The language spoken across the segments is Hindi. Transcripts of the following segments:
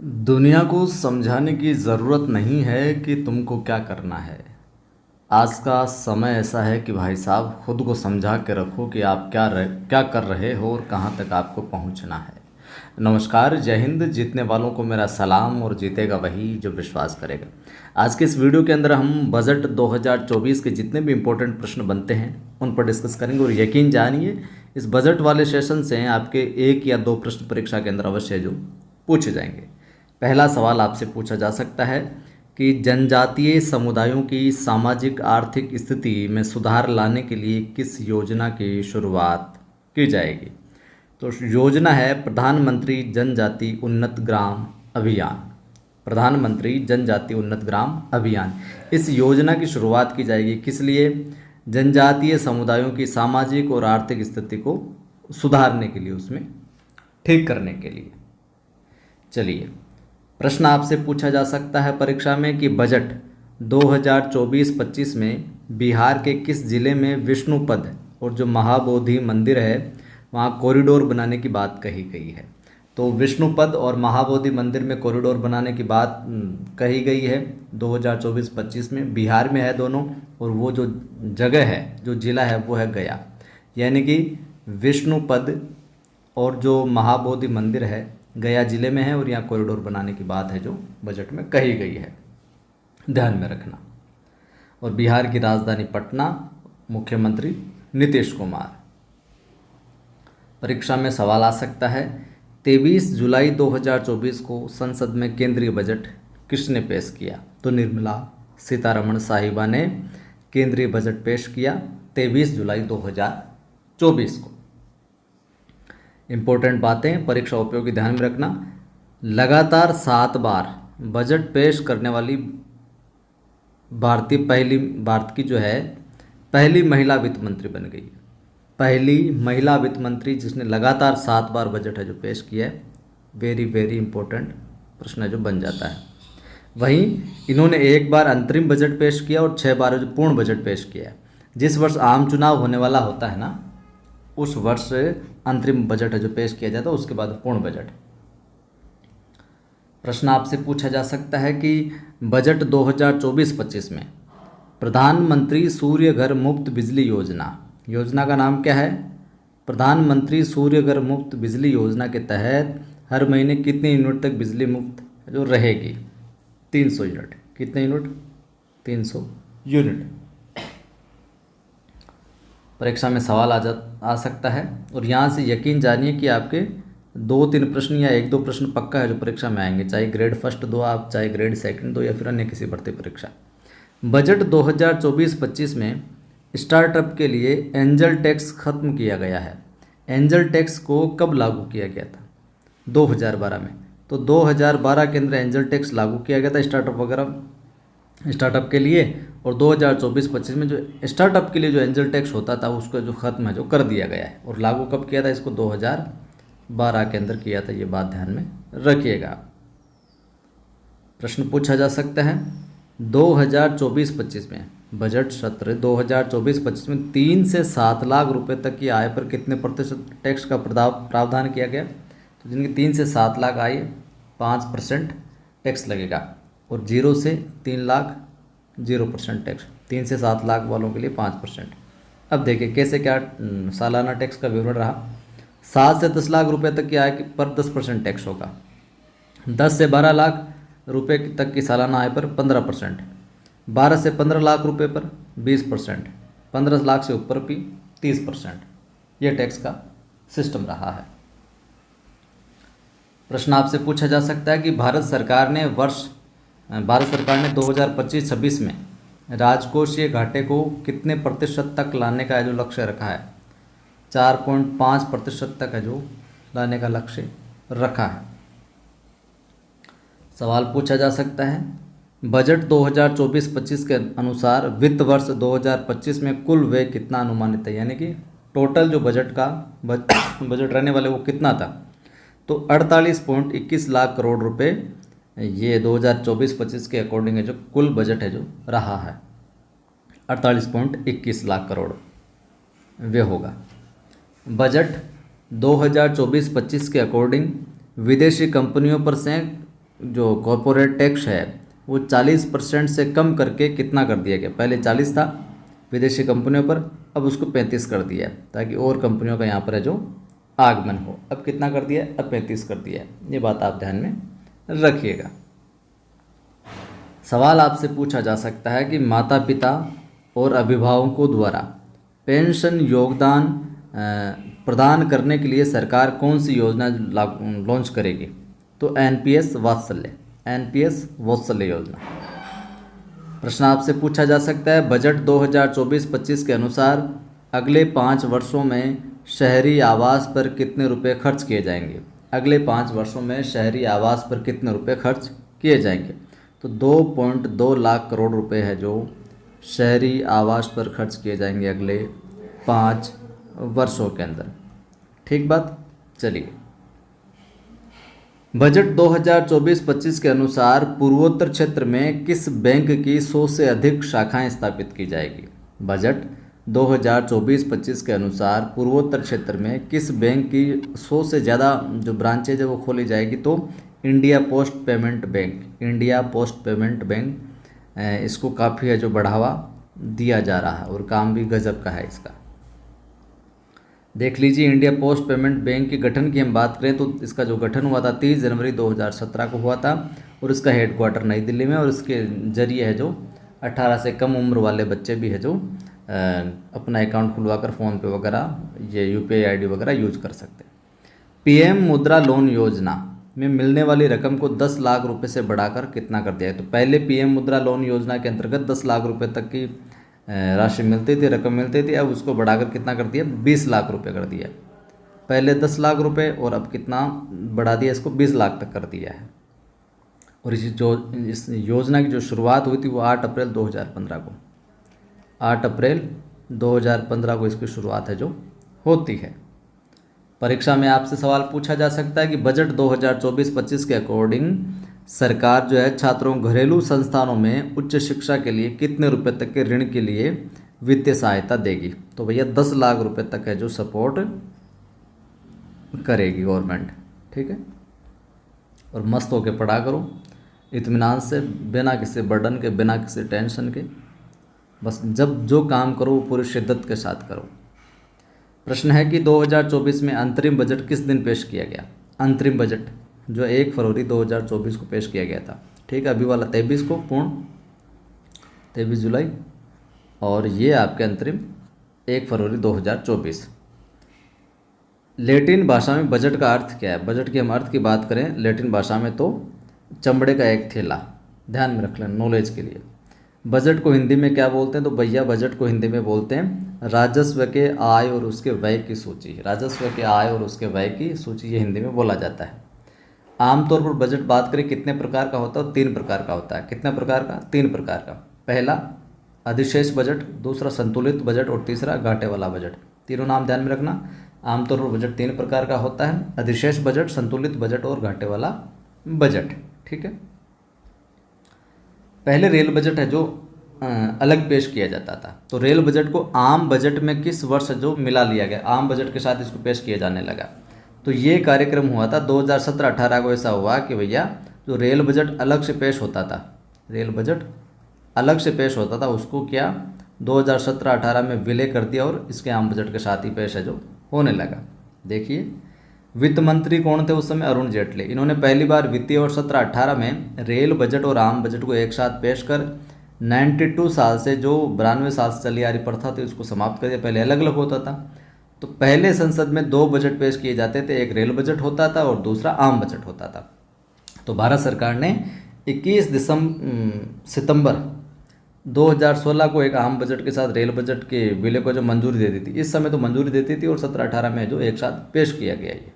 दुनिया को समझाने की ज़रूरत नहीं है कि तुमको क्या करना है। आज का समय ऐसा है कि भाई साहब खुद को समझा के रखो कि आप क्या कर रहे हो और कहाँ तक आपको पहुँचना है। नमस्कार, जय हिंद। जीतने वालों को मेरा सलाम और जीतेगा वही जो विश्वास करेगा। आज के इस वीडियो के अंदर हम बजट 2024 के जितने भी इम्पोर्टेंट प्रश्न बनते हैं उन पर डिस्कस करेंगे और यकीन जानिए इस बजट वाले सेशन से आपके एक या दो प्रश्न परीक्षा के अंदर अवश्य जो पूछे जाएंगे। पहला सवाल आपसे पूछा जा सकता है कि जनजातीय समुदायों की सामाजिक आर्थिक स्थिति में सुधार लाने के लिए किस योजना की शुरुआत की जाएगी। तो योजना है प्रधानमंत्री जनजाति उन्नत ग्राम अभियान। प्रधानमंत्री जनजाति उन्नत ग्राम अभियान, इस योजना की शुरुआत की जाएगी किस लिए? जनजातीय समुदायों की सामाजिक और आर्थिक स्थिति को सुधारने के लिए, उसमें ठीक करने के लिए। चलिए, प्रश्न आपसे पूछा जा सकता है परीक्षा में कि बजट 2024-25 में बिहार के किस जिले में विष्णुपद और जो महाबोधि मंदिर है वहाँ कॉरिडोर बनाने की बात कही गई है। तो विष्णुपद और महाबोधि मंदिर में कॉरिडोर बनाने की बात कही गई है 2024-25 में। बिहार में है दोनों, और वो जो जगह है, जो जिला है वो है गया। यानी कि विष्णुपद और जो महाबोधि मंदिर है गया जिले में है और यहाँ कॉरिडोर बनाने की बात है जो बजट में कही गई है, ध्यान में रखना। और बिहार की राजधानी पटना, मुख्यमंत्री नीतीश कुमार। परीक्षा में सवाल आ सकता है 23 जुलाई 2024 को संसद में केंद्रीय बजट किसने पेश किया? तो निर्मला सीतारमण साहिबा ने केंद्रीय बजट पेश किया 23 जुलाई 2024 को। इम्पोर्टेंट बातें परीक्षा उपयोगी, ध्यान में रखना। लगातार 7 बार बजट पेश करने वाली भारत की जो है पहली महिला वित्त मंत्री बन गई है। पहली महिला वित्त मंत्री जिसने लगातार 7 बार बजट है जो पेश किया है। वेरी वेरी इंपॉर्टेंट प्रश्न है जो बन जाता है। वहीं इन्होंने एक बार अंतरिम बजट पेश किया और 6 बार जो पूर्ण बजट पेश किया है। जिस वर्ष आम चुनाव होने वाला होता है ना, उस वर्ष अंतरिम बजट है जो पेश किया जाता है, उसके बाद पूर्ण बजट। प्रश्न आपसे पूछा जा सकता है कि बजट 2024-25 में प्रधानमंत्री सूर्य घर मुफ्त बिजली योजना का नाम क्या है? प्रधानमंत्री सूर्य घर मुफ्त बिजली योजना के तहत हर महीने कितने यूनिट तक बिजली मुफ्त जो रहेगी? 300 यूनिट। कितने यूनिट? 300 यूनिट। परीक्षा में सवाल आ सकता है और यहाँ से यकीन जानिए कि आपके 2-3 प्रश्न या 1-2 प्रश्न पक्का है जो परीक्षा में आएंगे, चाहे ग्रेड फर्स्ट दो आप, चाहे ग्रेड सेकंड दो, या फिर अन्य किसी भर्ती परीक्षा। बजट 2024-25 में स्टार्टअप के लिए एंजल टैक्स खत्म किया गया है। एंजल टैक्स को कब लागू किया गया था? 2012 में। तो 2012 के अंदर एंजल टैक्स लागू किया गया था स्टार्टअप के लिए, और 2024-25 में जो स्टार्टअप के लिए जो एंजल टैक्स होता था उसको जो ख़त्म है जो कर दिया गया है। और लागू कब किया था इसको? 2012 के अंदर किया था। ये बात ध्यान में रखिएगा। प्रश्न पूछा जा सकता है 2024-25 में बजट सत्र 2024-25 में 3 से 7 लाख रुपए तक की आय पर कितने प्रतिशत टैक्स का प्रावधान किया गया? तो जिनकी 3 से 7 लाख आय 5% टैक्स लगेगा, और 0 से 3 लाख 0% टैक्स। 3 से 7 लाख वालों के लिए 5%। अब देखिए कैसे क्या सालाना टैक्स का विवरण रहा। 7 से 10 लाख रुपए तक की आय पर 10% टैक्स होगा। 10 से 12 लाख रुपए तक की सालाना आय पर 15%। 12 से 15 लाख रुपए पर 20%। 15 लाख से ऊपर भी 30%। यह टैक्स का सिस्टम रहा है। प्रश्न आपसे पूछा जा सकता है कि भारत सरकार ने 2025-26 में राजकोषीय घाटे को कितने प्रतिशत तक लाने का जो लक्ष्य रखा है? 4.5% तक है जो लाने का लक्ष्य रखा है। सवाल पूछा जा सकता है बजट 2024-25 के अनुसार वित्त वर्ष 2025 में कुल व्यय कितना अनुमानित है? यानी कि टोटल जो बजट रहने वाले वो कितना था? तो 48.21 लाख करोड़ रुपए ये 2024-25 के अकॉर्डिंग है जो कुल बजट है जो रहा है। 48.21 लाख करोड़ वे होगा। बजट 2024-25 के अकॉर्डिंग विदेशी कंपनियों पर से जो कॉरपोरेट टैक्स है वो 40% से कम करके कितना कर दिया गया। पहले 40 था विदेशी कंपनियों पर, अब उसको 35 कर दिया है ताकि और कंपनियों का यहाँ पर है जो आगमन हो। अब कितना कर दिया है, अब 35 कर दिया है। ये बात आप ध्यान में रखिएगा। सवाल आपसे पूछा जा सकता है कि माता पिता और अभिभावकों द्वारा पेंशन योगदान प्रदान करने के लिए सरकार कौन सी योजना लॉन्च करेगी। तो एनपीएस वात्सल्य योजना। प्रश्न आपसे पूछा जा सकता है बजट 2024-25 के अनुसार अगले 5 वर्षों में शहरी आवास पर कितने रुपए खर्च किए जाएंगे। अगले 5 वर्षों में शहरी आवास पर कितने रुपए खर्च किए जाएंगे। तो 2.2 लाख करोड़ रुपए है जो शहरी आवास पर खर्च किए जाएंगे अगले 5 वर्षों के अंदर। ठीक बात। चलिए, बजट 2024-25 के अनुसार पूर्वोत्तर क्षेत्र में किस बैंक की 100 से अधिक शाखाएं स्थापित की जाएगी। बजट 2024-25 के अनुसार पूर्वोत्तर क्षेत्र में किस बैंक की 100 से ज़्यादा जो ब्रांचेज है वो खोली जाएगी। तो इंडिया पोस्ट पेमेंट बैंक इसको काफ़ी है जो बढ़ावा दिया जा रहा है और काम भी गजब का है इसका। देख लीजिए, इंडिया पोस्ट पेमेंट बैंक के गठन की हम बात करें तो इसका जो गठन हुआ था 30 जनवरी 2017 को हुआ था और इसका हेडक्वार्टर नई दिल्ली में, और इसके जरिए है जो 18 से कम उम्र वाले बच्चे भी है जो अपना अकाउंट खुलवाकर फ़ोनपे वगैरह ये यूपीआई आईडी वगैरह यूज कर सकते हैं। पीएम मुद्रा लोन योजना में मिलने वाली रकम को 10 लाख रुपए से बढ़ाकर कितना कर दिया है। तो पहले पीएम मुद्रा लोन योजना के अंतर्गत 10 लाख रुपए तक की राशि मिलती थी, रकम मिलती थी। अब उसको बढ़ाकर कितना कर दिया, 20 लाख रुपए कर दिया। पहले 10 लाख रुपए और अब कितना बढ़ा दिया, इसको 20 लाख तक कर दिया है। और इस योजना की जो शुरुआत हुई थी वो 8 अप्रैल 2015 को 8 अप्रैल 2015 को इसकी शुरुआत है जो होती है। परीक्षा में आपसे सवाल पूछा जा सकता है कि बजट 2024-25 के अकॉर्डिंग सरकार जो है छात्रों घरेलू संस्थानों में उच्च शिक्षा के लिए कितने रुपए तक के ऋण के लिए वित्तीय सहायता देगी। तो भैया 10 लाख रुपए तक है जो सपोर्ट करेगी गवर्नमेंट। ठीक है, और मस्त होके पढ़ा करो इत्मीनान से, बिना किसी बर्डन के, बिना किसी टेंशन के। बस जब जो काम करो वो पूरी शिद्दत के साथ करो। प्रश्न है कि 2024 में अंतरिम बजट किस दिन पेश किया गया। अंतरिम बजट जो 1 फरवरी 2024 को पेश किया गया था। ठीक है, अभी वाला 23 को, पूर्ण 23 जुलाई, और ये आपके अंतरिम 1 फरवरी 2024। लैटिन भाषा में बजट का अर्थ क्या है। बजट की हम अर्थ की बात करें लैटिन भाषा में तो चमड़े का एक थैला। ध्यान में रख लें नॉलेज के लिए। बजट को हिंदी में क्या बोलते हैं। तो भैया बजट को हिंदी में बोलते हैं राजस्व के आय और उसके व्यय की सूची। राजस्व के आय और उसके व्यय की सूची ये हिंदी में बोला जाता है। आमतौर पर बजट बात करें कितने प्रकार का होता है। 3 प्रकार का होता है। कितने प्रकार का, 3 प्रकार का। पहला अधिशेष बजट, दूसरा संतुलित बजट और तीसरा घाटे वाला बजट। तीनों नाम ध्यान में रखना। आमतौर पर बजट 3 प्रकार का होता है, अधिशेष बजट, संतुलित बजट और घाटे वाला बजट। ठीक है, पहले रेल बजट है जो अलग पेश किया जाता था। तो रेल बजट को आम बजट में किस वर्ष जो मिला लिया गया, आम बजट के साथ इसको पेश किया जाने लगा। तो ये कार्यक्रम हुआ था 2017-18 को। ऐसा हुआ कि भैया जो रेल बजट अलग से पेश होता था, रेल बजट अलग से पेश होता था, उसको क्या 2017-18 में विलय कर दिया और इसके आम बजट के साथ ही पेश है जो होने लगा। देखिए, वित्त मंत्री कौन थे उस समय, अरुण जेटली। इन्होंने पहली बार वित्तीय वर्ष 17-18 में रेल बजट और आम बजट को एक साथ पेश कर 92 साल से जो 92 साल से चली आ रही प्रथा थी उसको समाप्त कर दिया। पहले अलग अलग होता था। तो पहले संसद में 2 बजट पेश किए जाते थे, एक रेल बजट होता था और दूसरा आम बजट होता था। तो भारत सरकार ने 21 सितंबर 2016 को एक आम बजट के साथ रेल बजट के विलय को जो मंजूरी दे दी थी। इस समय तो मंजूरी देती थी और 17-18 में जो एक साथ पेश किया गया। ये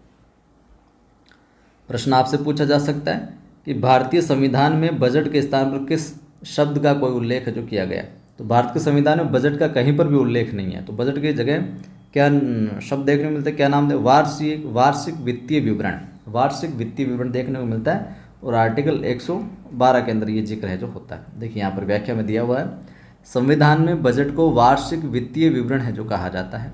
प्रश्न आपसे पूछा जा सकता है कि भारतीय संविधान में बजट के स्थान पर किस शब्द का कोई उल्लेख है जो किया गया। तो भारत के संविधान में बजट का कहीं पर भी उल्लेख नहीं है। तो बजट की जगह क्या शब्द देखने को मिलता है, क्या नाम दे, वार्षिक वित्तीय विवरण। वार्षिक वित्तीय विवरण देखने को मिलता है और आर्टिकल 112 के अंदर ये जिक्र है जो होता है। देखिए यहाँ पर व्याख्या में दिया हुआ है, संविधान में बजट को वार्षिक वित्तीय विवरण है जो कहा जाता है।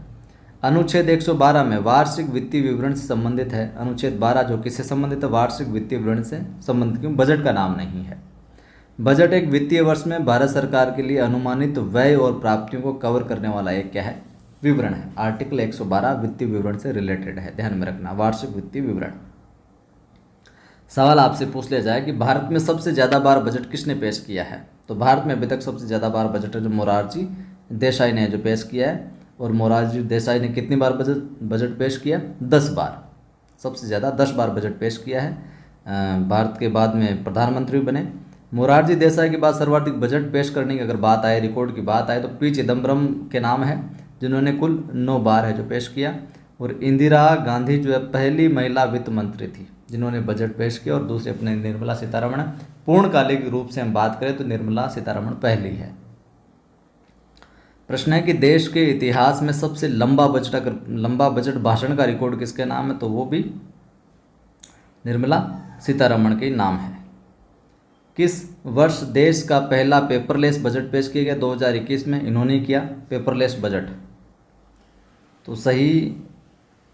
अनुच्छेद 112 में वार्षिक वित्तीय विवरण से संबंधित है। अनुच्छेद 12 जो किससे संबंधित है? वार्षिक वित्तीय विवरण से संबंधित, क्यों? बजट का नाम नहीं है। बजट एक वित्तीय वर्ष में भारत सरकार के लिए अनुमानित व्यय और प्राप्तियों को कवर करने वाला एक क्या है? विवरण है। आर्टिकल 112 वित्तीय विवरण से रिलेटेड है, ध्यान में रखना, वार्षिक वित्तीय विवरण। सवाल आपसे पूछ लिया जाए कि भारत में सबसे ज़्यादा बार बजट किसने पेश किया है? तो भारत में अभी तक सबसे ज़्यादा बार बजट है जो मोरारजी देसाई ने जो पेश किया है। और मोरारजी देसाई ने कितनी बार बजट पेश किया? 10 बार। सबसे ज़्यादा 10 बार बजट पेश किया है। भारत के बाद में प्रधानमंत्री बने। मोरारजी देसाई के बाद सर्वाधिक बजट पेश करने की अगर बात आए, रिकॉर्ड की बात आए, तो पी चिदम्बरम के नाम है, जिन्होंने कुल 9 बार है जो पेश किया। और इंदिरा गांधी जो है पहली महिला वित्त मंत्री थी जिन्होंने बजट पेश किया। और दूसरे अपने निर्मला सीतारमण। पूर्णकालिक रूप से हम बात करें तो निर्मला सीतारमण पहली है। प्रश्न है कि देश के इतिहास में सबसे लंबा बजट भाषण का रिकॉर्ड किसके नाम है? तो वो भी निर्मला सीतारमण के नाम है। किस वर्ष देश का पहला पेपरलेस बजट पेश किया गया? 2021 में इन्होंने किया पेपरलेस बजट। तो सही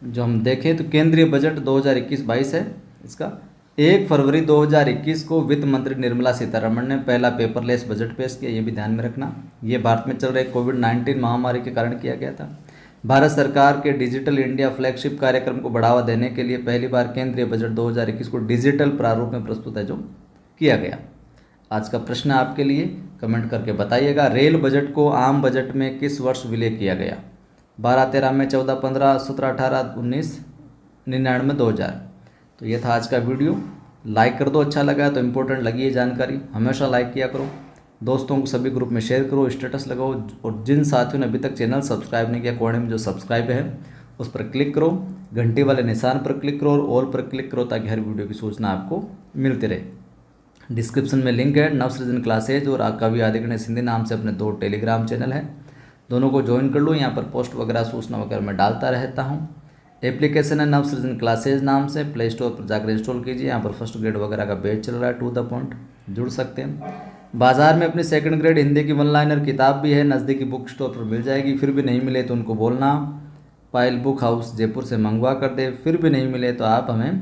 जो हम देखें तो केंद्रीय बजट 2021-22 है इसका। 1 फरवरी 2021 को वित्त मंत्री निर्मला सीतारमण ने पहला पेपरलेस बजट पेश किया, ये भी ध्यान में रखना। ये भारत में चल रहे कोविड-19 महामारी के कारण किया गया था। भारत सरकार के डिजिटल इंडिया फ्लैगशिप कार्यक्रम को बढ़ावा देने के लिए पहली बार केंद्रीय बजट 2021 को डिजिटल प्रारूप में प्रस्तुत है जो किया गया। आज का प्रश्न आपके लिए, कमेंट करके बताइएगा। रेल बजट को आम बजट में किस वर्ष विलय किया गया? 12-13 में, 14-15, 17-18, 19, 99, 2000। तो ये था आज का वीडियो। लाइक कर दो अच्छा लगा तो, इम्पोर्टेंट लगी ये जानकारी, हमेशा लाइक किया करो। दोस्तों को सभी ग्रुप में शेयर करो, स्टेटस लगाओ। और जिन साथियों ने अभी तक चैनल सब्सक्राइब नहीं किया, कोने में जो सब्सक्राइब है उस पर क्लिक करो, घंटी वाले निशान पर क्लिक करो और ऑल पर क्लिक करो ताकि हर वीडियो की सूचना आपको मिलती रहे। डिस्क्रिप्शन में लिंक है नवसृजन क्लासेज और कवि आदि गणेश हिंदी नाम से अपने 2 टेलीग्राम चैनल है, दोनों को ज्वाइन कर लो। यहाँ पर पोस्ट वगैरह सूचना वगैरह मैं डालता रहता हूँ। एप्लीकेशन है नवसृजन क्लासेज नाम से, प्ले स्टोर पर जाकर इंस्टॉल कीजिए। यहाँ पर फर्स्ट ग्रेड वगैरह का बैच चल रहा है, टू द पॉइंट, जुड़ सकते हैं। बाजार में अपनी सेकंड ग्रेड हिंदी की 1 लाइनर किताब भी है, नज़दीकी बुक स्टोर पर मिल जाएगी। फिर भी नहीं मिले तो उनको बोलना पायल बुक हाउस जयपुर से मंगवा कर दे। फिर भी नहीं मिले तो आप हमें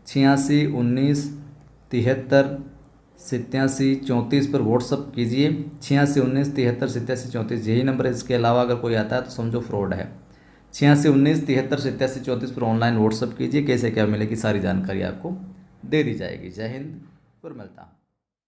86 19 73 87 34 पर व्हाट्सअप कीजिए। 86 19 73 87 34 यही नंबर है। इसके अलावा अगर कोई आता है तो समझो फ्रॉड है। 86 19 73 87 34 पर ऑनलाइन व्हाट्सअप कीजिए। कैसे क्या मिलेगी सारी जानकारी आपको दे दी जाएगी। जय हिंद, फिर मिलता हूँ।